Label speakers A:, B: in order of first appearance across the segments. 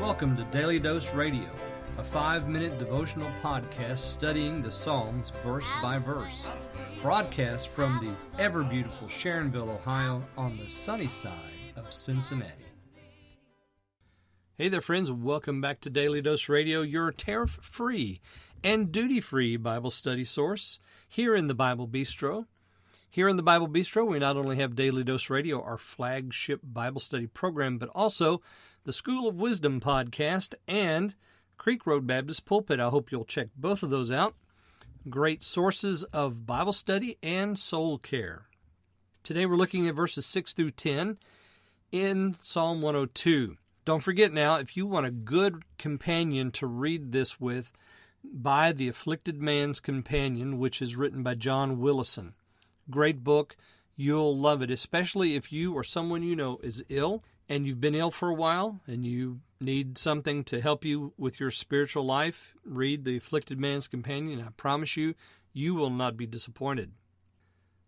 A: Welcome to Daily Dose Radio, a 5-minute devotional podcast studying the Psalms verse by verse. Broadcast from the ever-beautiful Sharonville, Ohio, on the sunny side of Cincinnati. Hey there, friends. Welcome back to Daily Dose Radio, your tariff-free and duty-free Bible study source here in the Bible Bistro. Here in the Bible Bistro, we not only have Daily Dose Radio, our flagship Bible study program, but also the School of Wisdom podcast and Creek Road Baptist Pulpit. I hope you'll check both of those out. Great sources of Bible study and soul care. Today we're looking at verses 6 through 10 in Psalm 102. Don't forget now, if you want a good companion to read this with, buy The Afflicted Man's Companion, which is written by John Willison. Great book. You'll love it, especially if you or someone you know is ill and you've been ill for a while and you need something to help you with your spiritual life. Read The Afflicted Man's Companion. I promise you, you will not be disappointed.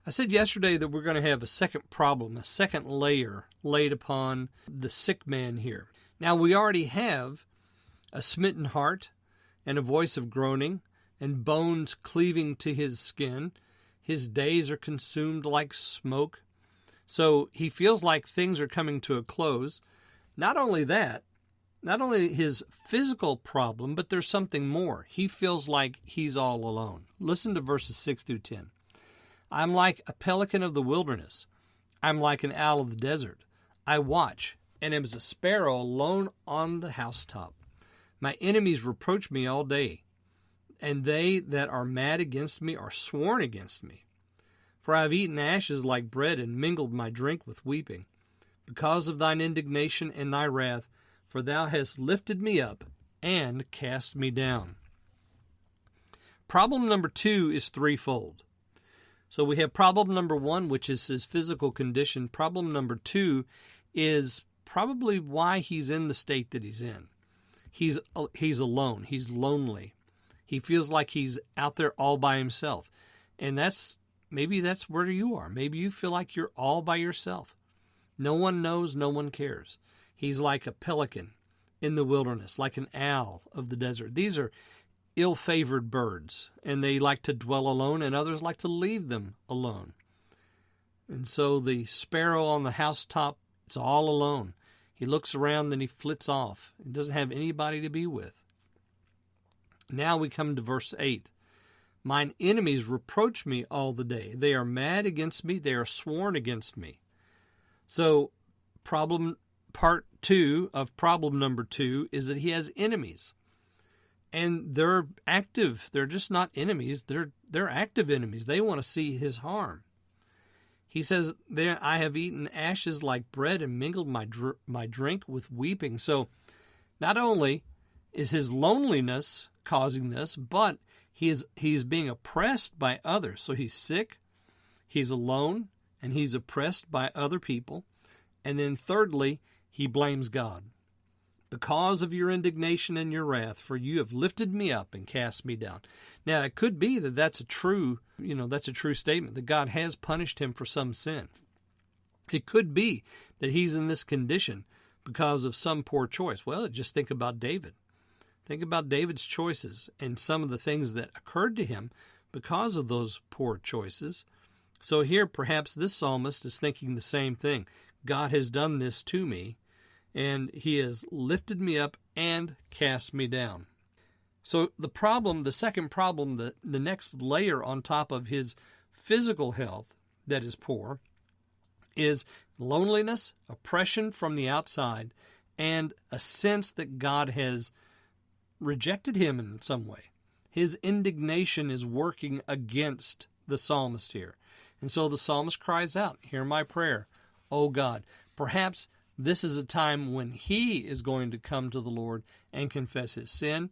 A: I said yesterday that we're going to have a second problem, a second layer laid upon the sick man here. Now, we already have a smitten heart and a voice of groaning and bones cleaving to his skin. His days are consumed like smoke. So he feels like things are coming to a close. Not only that, not only his physical problem, but there's something more. He feels like he's all alone. Listen to verses 6 through 10. I'm like a pelican of the wilderness. I'm like an owl of the desert. I watch, and am as a sparrow alone on the housetop. My enemies reproach me all day, and they that are mad against me are sworn against me. For I have eaten ashes like bread, and mingled my drink with weeping, because of thine indignation and thy wrath, for thou hast lifted me up and cast me down. Problem number 2 is threefold. So we have problem number 1, which is his physical condition. Problem number 2 is probably why he's in the state that he's in. He's alone. He's lonely. He feels like he's out there all by himself. And maybe that's where you are. Maybe you feel like you're all by yourself. No one knows, no one cares. He's like a pelican in the wilderness, like an owl of the desert. These are ill-favored birds, and they like to dwell alone, and others like to leave them alone. And so the sparrow on the housetop, it's all alone. He looks around, then he flits off. He doesn't have anybody to be with. Now we come to verse 8. Mine enemies reproach me all the day. They are mad against me. They are sworn against me. So part 2 of problem number 2 is that he has enemies. And they're active. They're just not enemies. They're active enemies. They want to see his harm. He says, "There I have eaten ashes like bread and mingled my drink with weeping." So not only is his loneliness causing this, but he's being oppressed by others. So he's sick, he's alone, and he's oppressed by other people. And then thirdly, he blames God. Because of your indignation and your wrath, for you have lifted me up and cast me down. Now, it could be that that's a true statement, that God has punished him for some sin. It could be that he's in this condition because of some poor choice. Well, just think about David. Think about David's choices and some of the things that occurred to him because of those poor choices. So here, perhaps this psalmist is thinking the same thing. God has done this to me, and he has lifted me up and cast me down. So the second problem, the next layer on top of his physical health that is poor, is loneliness, oppression from the outside, and a sense that God has rejected him in some way. His indignation is working against the psalmist here. And so the psalmist cries out, "Hear my prayer, O God." Perhaps this is a time when he is going to come to the Lord and confess his sin,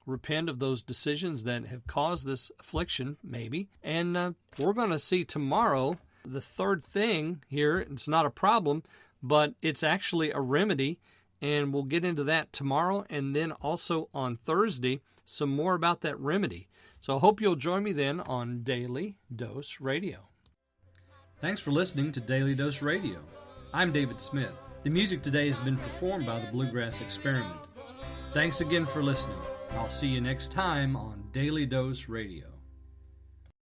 A: repent of those decisions that have caused this affliction, maybe. And we're going to see tomorrow the third thing here. It's not a problem, but it's actually a remedy. And we'll get into that tomorrow, and then also on Thursday, some more about that remedy. So I hope you'll join me then on Daily Dose Radio. Thanks for listening to Daily Dose Radio. I'm David Smith. The music today has been performed by the Bluegrass Experiment. Thanks again for listening. I'll see you next time on Daily Dose Radio.